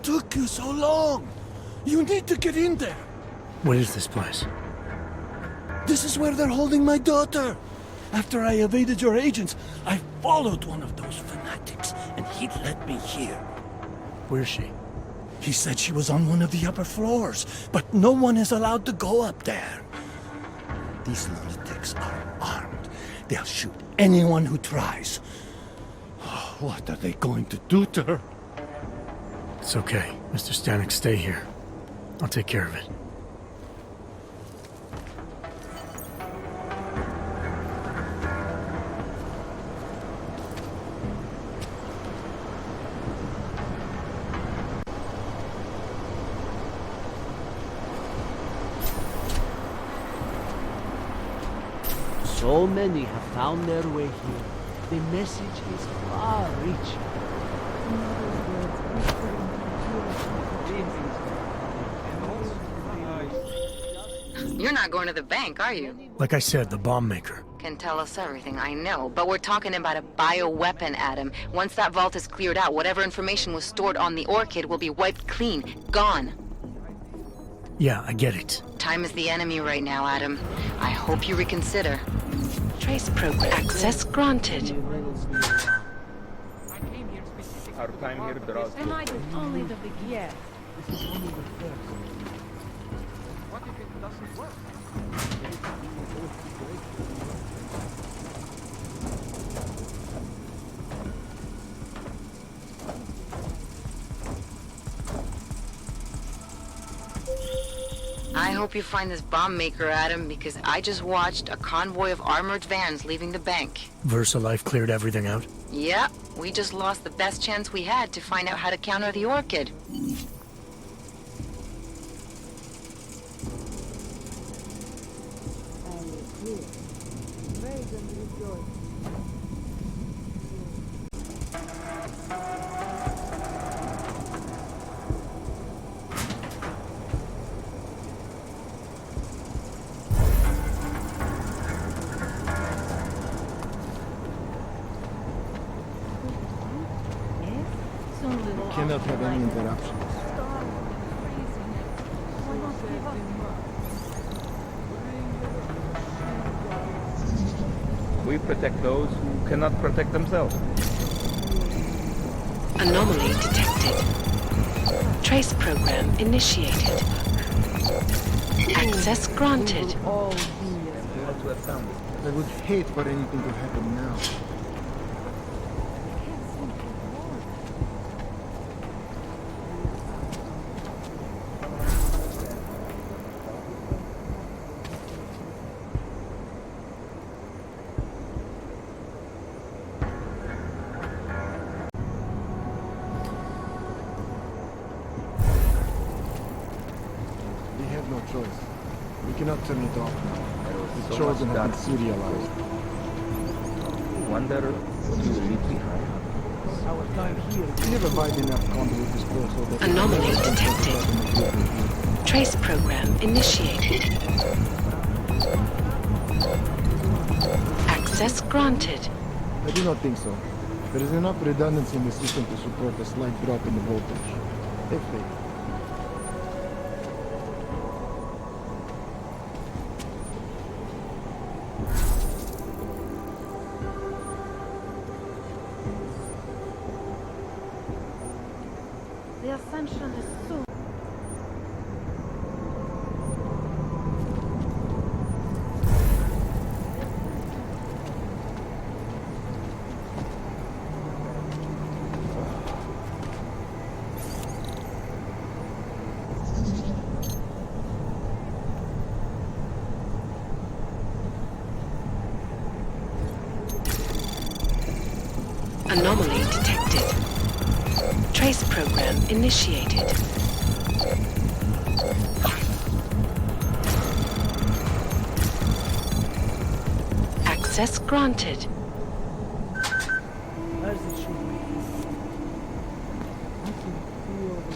took you so long? You need to get in there. What is this place? This is where they're holding my daughter. After I evaded your agents, I followed one of those fanatics, and he led me here. Where's she? He said she was on one of the upper floors, but no one is allowed to go up there. These lunatics are armed. They'll shoot anyone who tries. What are they going to do to her? It's okay. Mr. Stanek, stay here. I'll take care of it. So many have found their way here. The message is far-reaching. You're not going to the bank, are you? Like I said, the bomb maker. Can tell us everything, I know. But we're talking about a bioweapon, Adam. Once that vault is cleared out, whatever information was stored on the Orchid will be wiped clean. Gone. Yeah, I get it. Time is the enemy right now, Adam. I hope you reconsider. Trace program. Access granted. Our time here draws to Am I only the beginning? What if it doesn't work? I hope you find this bomb maker, Adam, because I just watched a convoy of armored vans leaving the bank. VersaLife cleared everything out? Yep, we just lost the best chance we had to find out how to counter the Orchid. Cannot have any interruptions. We protect those who cannot protect themselves. Anomaly detected. Trace program initiated. Access granted. I would hate for anything to happen now. We have no choice. We cannot turn it off now. The chosen have been serialized. Wonder what you will leave behind. Our time here. We never find enough conduit disposal that Anomaly detected. Trace program initiated. Access granted. I do not think so. There is enough redundancy in the system to support a slight drop in the voltage. Have faith. The ascension is soon. Anomaly detected. Trace program initiated. Access granted. As it should be. I can feel the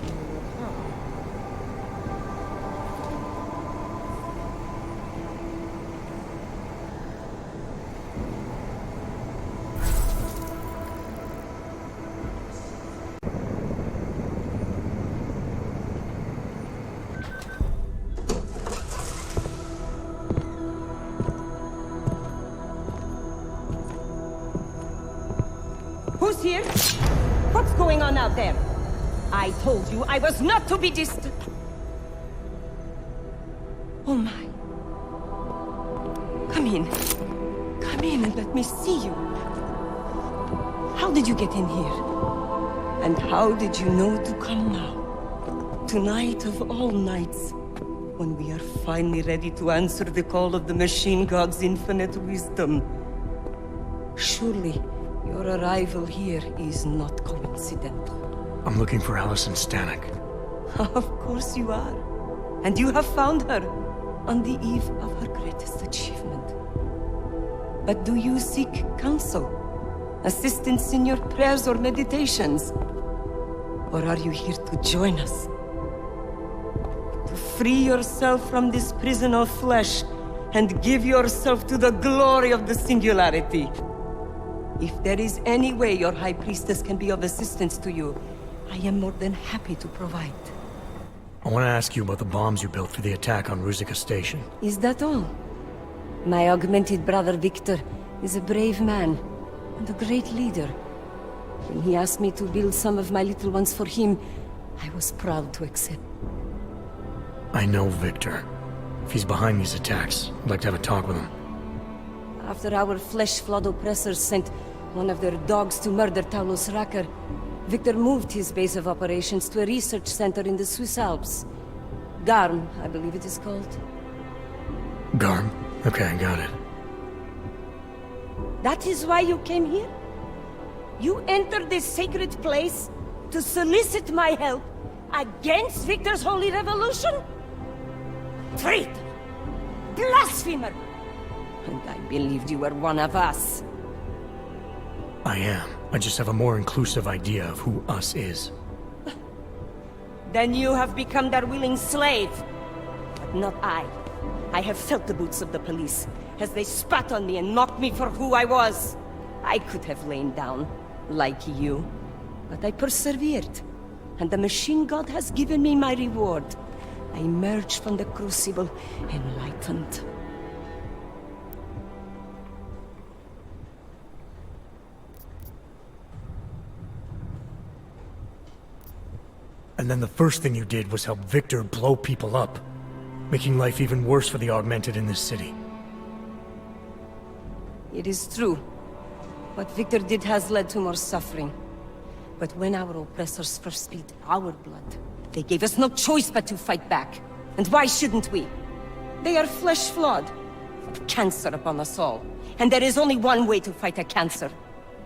here? What's going on out there? I told you I was not to be distant. Oh my. Come in. Come in and let me see you. How did you get in here? And how did you know to come now? Tonight of all nights, when we are finally ready to answer the call of the Machine God's infinite wisdom. Surely, your arrival here is not coincidental. I'm looking for Allison Stanek. Of course you are. And you have found her on the eve of her greatest achievement. But do you seek counsel? Assistance in your prayers or meditations? Or are you here to join us? To free yourself from this prison of flesh and give yourself to the glory of the singularity. If there is any way your High Priestess can be of assistance to you, I am more than happy to provide. I want to ask you about the bombs you built for the attack on Ruzicka Station. Is that all? My augmented brother Victor is a brave man and a great leader. When he asked me to build some of my little ones for him, I was proud to accept. I know Victor. If he's behind these attacks, I'd like to have a talk with him. After our flesh-flood oppressors sent one of their dogs to murder Talos Racker, Victor moved his base of operations to a research center in the Swiss Alps. G.A.R.M, I believe it is called. G.A.R.M? Okay, I got it. That is why you came here? You entered this sacred place to solicit my help against Victor's holy revolution? Traitor! Blasphemer! And I believed you were one of us. I am. I just have a more inclusive idea of who us is. Then you have become their willing slave. But not I. I have felt the boots of the police as they spat on me and mocked me for who I was. I could have lain down, like you. But I persevered. And the Machine God has given me my reward. I emerged from the crucible enlightened. And then the first thing you did was help Victor blow people up, making life even worse for the Augmented in this city. It is true. What Victor did has led to more suffering. But when our oppressors first spilled our blood, they gave us no choice but to fight back. And why shouldn't we? They are flesh-flawed. Cancer upon us all. And there is only one way to fight a cancer.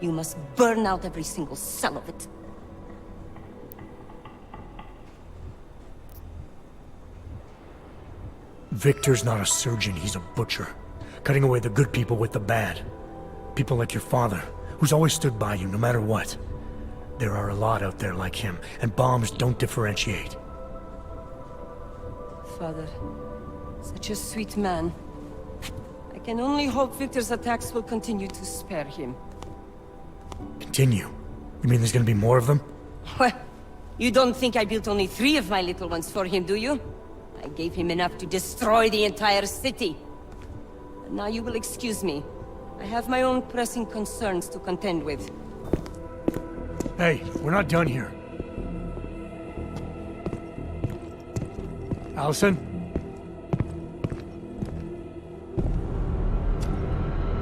You must burn out every single cell of it. Victor's not a surgeon, he's a butcher. Cutting away the good people with the bad. People like your father, who's always stood by you no matter what. There are a lot out there like him, and bombs don't differentiate. Father, such a sweet man. I can only hope Victor's attacks will continue to spare him. Continue? You mean there's gonna be more of them? Well, you don't think I built only 3 of my little ones for him, do you? I gave him enough to destroy the entire city. And now you will excuse me. I have my own pressing concerns to contend with. Hey, we're not done here. Allison?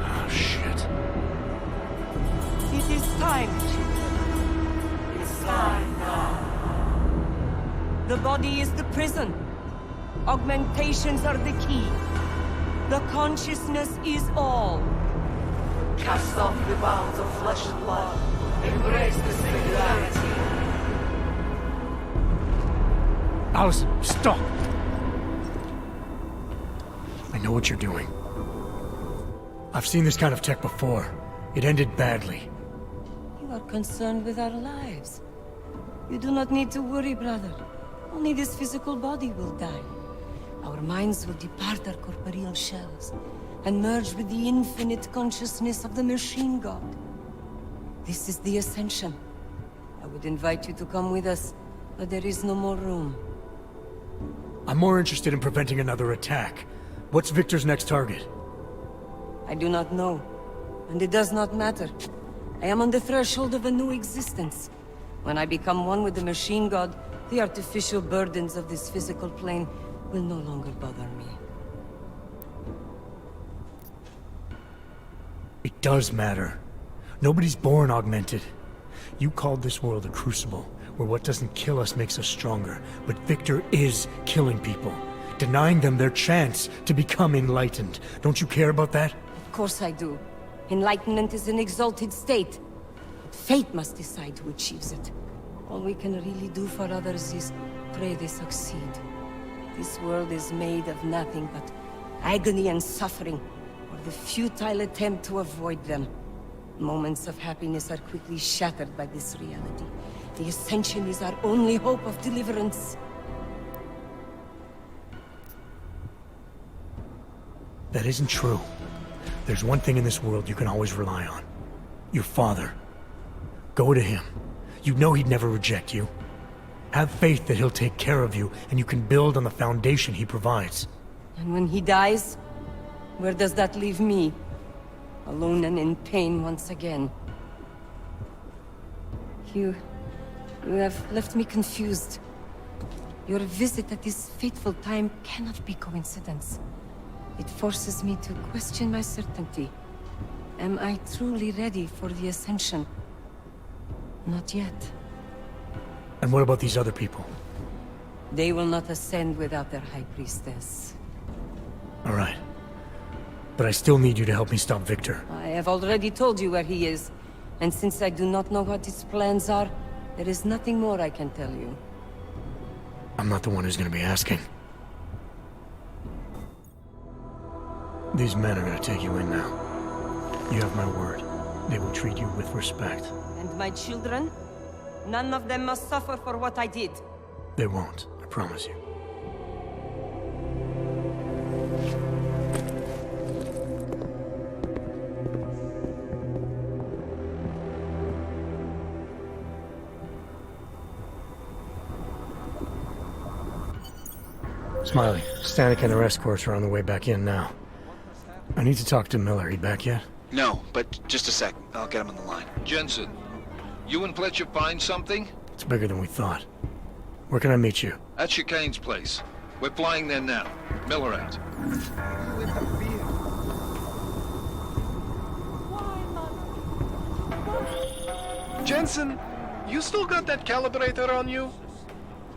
Oh, shit. It is time, children. It's time now. The body is the prison. Augmentations are the key. The consciousness is all. Cast off the bounds of flesh and blood. Embrace the singularity. Allison, stop! I know what you're doing. I've seen this kind of tech before. It ended badly. You are concerned with our lives. You do not need to worry, brother. Only this physical body will die. Our minds will depart our corporeal shells and merge with the infinite consciousness of the Machine God. This is the Ascension. I would invite you to come with us, but there is no more room. I'm more interested in preventing another attack. What's Victor's next target? I do not know, and it does not matter. I am on the threshold of a new existence. When I become one with the machine god, the artificial burdens of this physical plane will no longer bother me. It does matter. Nobody's born augmented. You called this world a crucible, where what doesn't kill us makes us stronger. But Victor is killing people, denying them their chance to become enlightened. Don't you care about that? Of course I do. Enlightenment is an exalted state. Fate must decide who achieves it. All we can really do for others is pray they succeed. This world is made of nothing but agony and suffering, or the futile attempt to avoid them. Moments of happiness are quickly shattered by this reality. The Ascension is our only hope of deliverance. That isn't true. There's one thing in this world you can always rely on. Your father. Go to him. You know he'd never reject you. Have faith that he'll take care of you, and you can build on the foundation he provides. And when he dies, where does that leave me? Alone and in pain once again. You have left me confused. Your visit at this fateful time cannot be coincidence. It forces me to question my certainty. Am I truly ready for the Ascension? Not yet. And what about these other people? They will not ascend without their High Priestess. All right. But I still need you to help me stop Victor. I have already told you where he is. And since I do not know what his plans are, there is nothing more I can tell you. I'm not the one who's gonna be asking. These men are gonna take you in now. You have my word. They will treat you with respect. And my children? None of them must suffer for what I did. They won't, I promise you. Smiley, Stanek and their escorts are on the way back in now. I need to talk to Miller. He back yet? No, but just a sec. I'll get him on the line. Jensen, you and Fletcher find something? It's bigger than we thought. Where can I meet you? At Chicane's place. We're flying there now. Miller out. Jensen, you still got that calibrator on you?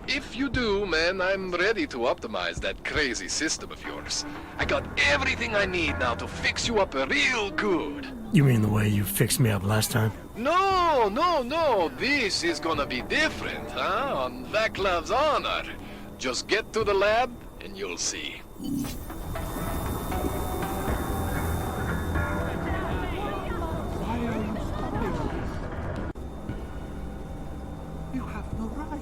If you do, man, I'm ready to optimize that crazy system of yours. I got everything I need now to fix you up real good. You mean the way you fixed me up last time? No, no, no. This is gonna be different, huh? On Vaclav's honor. Just get to the lab and you'll see. You have no right.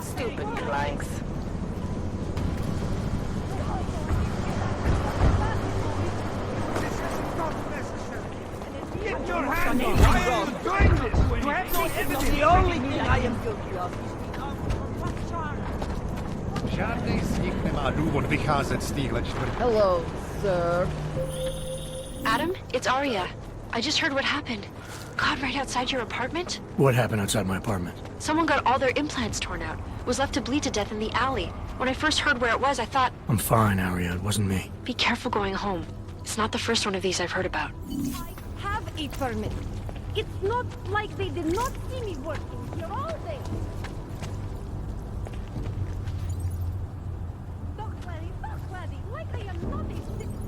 Stupid planks. Get your hand off! Why are you doing this? You have no evidence! The only thing I am guilty of is Hello, sir. Adam, it's Arya. I just heard what happened. God, right outside your apartment? What happened outside my apartment? Someone got all their implants torn out. Was left to bleed to death in the alley. When I first heard where it was, I thought... I'm fine, Arya. It wasn't me. Be careful going home. It's not the first one of these I've heard about. I have a permit. It's not like they did not see me working here all day. Stop, laddie, like I am not a citizen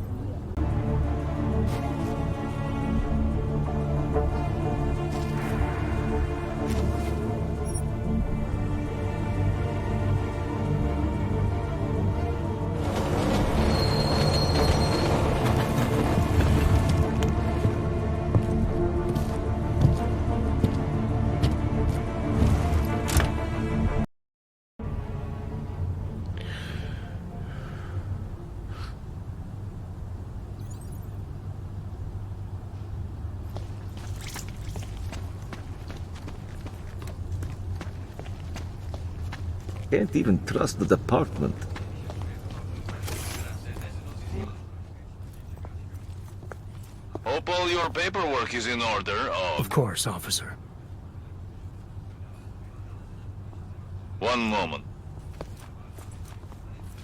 Can't even trust the department. Hope all your paperwork is in order. Of course, officer. One moment.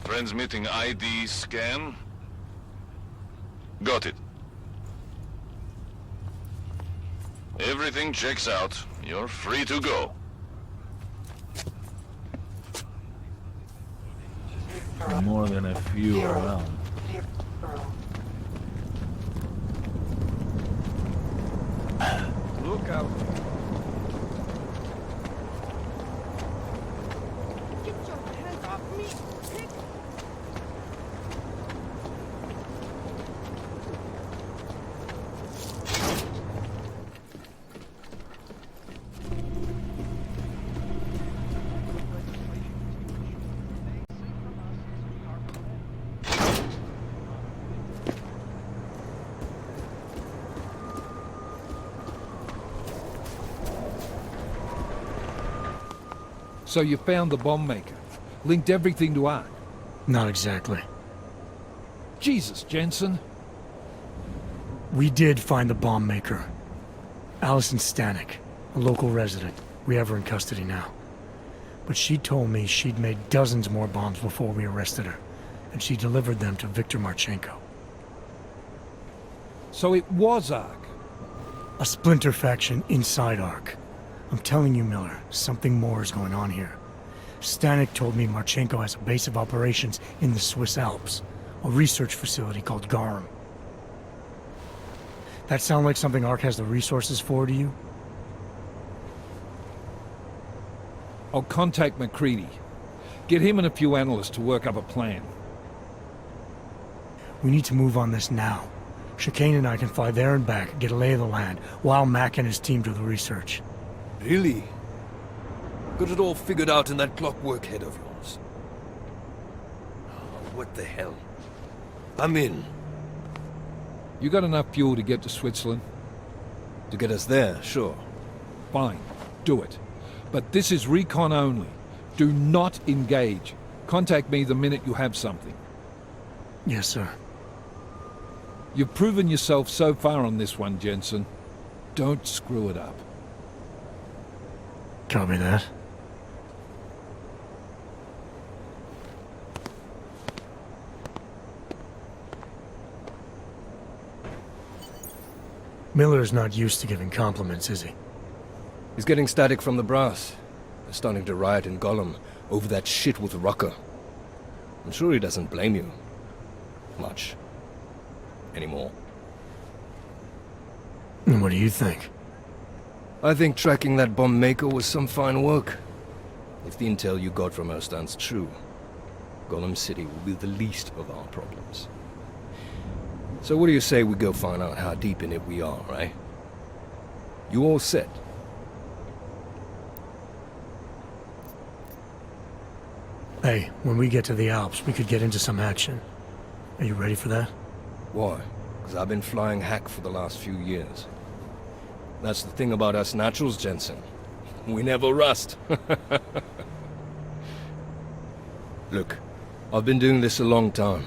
Transmitting ID scan. Got it. Everything checks out. You're free to go. More than a few around. Look out. Get your hands off me! Pick. So you found the bomb maker. Linked everything to ARK. Not exactly. Jesus, Jensen. We did find the bomb maker. Allison Stanek, a local resident. We have her in custody now. But she told me she'd made dozens more bombs before we arrested her. And she delivered them to Viktor Marchenko. So it was ARK. A splinter faction inside ARK. I'm telling you, Miller, something more is going on here. Stanek told me Marchenko has a base of operations in the Swiss Alps, a research facility called G.A.R.M. That sound like something ARK has the resources for to you? I'll contact McCready. Get him and a few analysts to work up a plan. We need to move on this now. Chicane and I can fly there and back, get a lay of the land, while Mac and his team do the research. Really? Got it all figured out in that clockwork head of yours. Oh, what the hell? I'm in. You got enough fuel to get to Switzerland? To get us there, sure. Fine. Do it. But this is recon only. Do not engage. Contact me the minute you have something. Yes, sir. You've proven yourself so far on this one, Jensen. Don't screw it up. Copy that. Miller's not used to giving compliments, is he? He's getting static from the brass. They're starting to riot in G.A.R.M over that shit with Rucker. I'm sure he doesn't blame you. Much. Anymore. And what do you think? I think tracking that bomb maker was some fine work. If the intel you got from her stands true, Golem City will be the least of our problems. So what do you say we go find out how deep in it we are, right? You all set? Hey, when we get to the Alps, we could get into some action. Are you ready for that? Why? Because I've been flying hack for the last few years. That's the thing about us naturals, Jensen. We never rust. Look, I've been doing this a long time.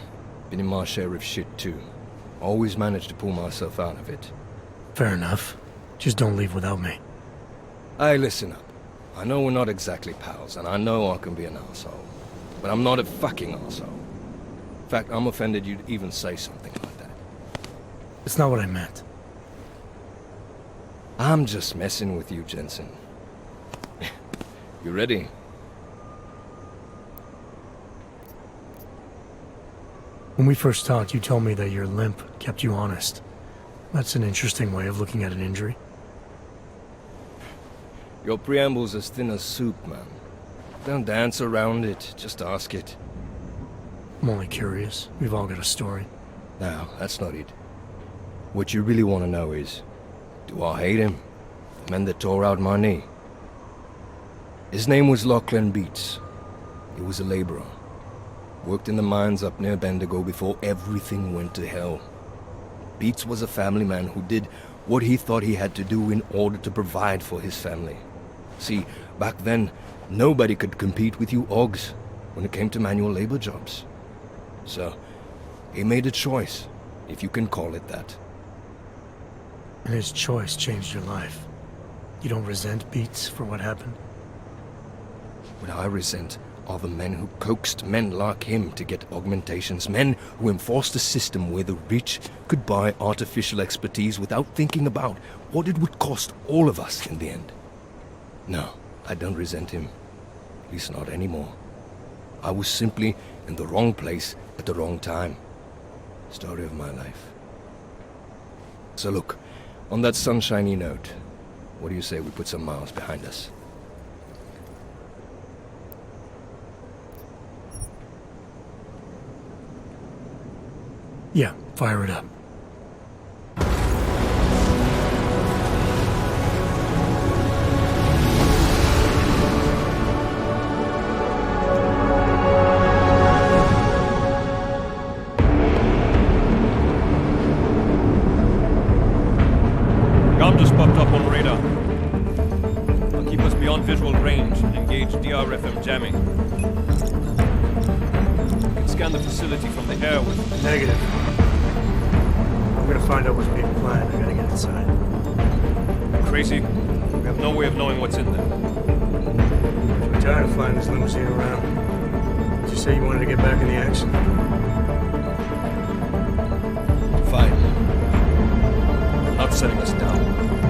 Been in my share of shit too. Always managed to pull myself out of it. Fair enough. Just don't leave without me. Hey, listen up. I know we're not exactly pals, and I know I can be an asshole. But I'm not a fucking asshole. In fact, I'm offended you'd even say something like that. It's not what I meant. I'm just messing with you, Jensen. You ready? When we first talked, you told me that your limp kept you honest. That's an interesting way of looking at an injury. Your preamble's as thin as soup, man. Don't dance around it, just ask it. I'm only curious. We've all got a story. No, that's not it. What you really want to know is, do I hate him? The man that tore out my knee. His name was Lachlan Beats. He was a laborer. Worked in the mines up near Bendigo before everything went to hell. Beats was a family man who did what he thought he had to do in order to provide for his family. See, back then, nobody could compete with you Augs when it came to manual labor jobs. So, he made a choice, if you can call it that. And his choice changed your life. You don't resent Beats for what happened? What I resent are the men who coaxed men like him to get augmentations, men who enforced a system where the rich could buy artificial expertise without thinking about what it would cost all of us in the end. No, I don't resent him. At least not anymore. I was simply in the wrong place at the wrong time. Story of my life. So look, on that sunshiny note, what do you say we put some miles behind us? Yeah, fire it up. G.A.R.M just popped up on radar. I'll keep us beyond visual range and engage DR-FM jamming. You can scan the facility from the air with... Negative. I'm gonna find out what's being planned. I gotta get inside. Crazy? We have no way of knowing what's in there. I'm tired of flying this limousine around. Did you say you wanted to get back in the action? Fine. Not setting us down.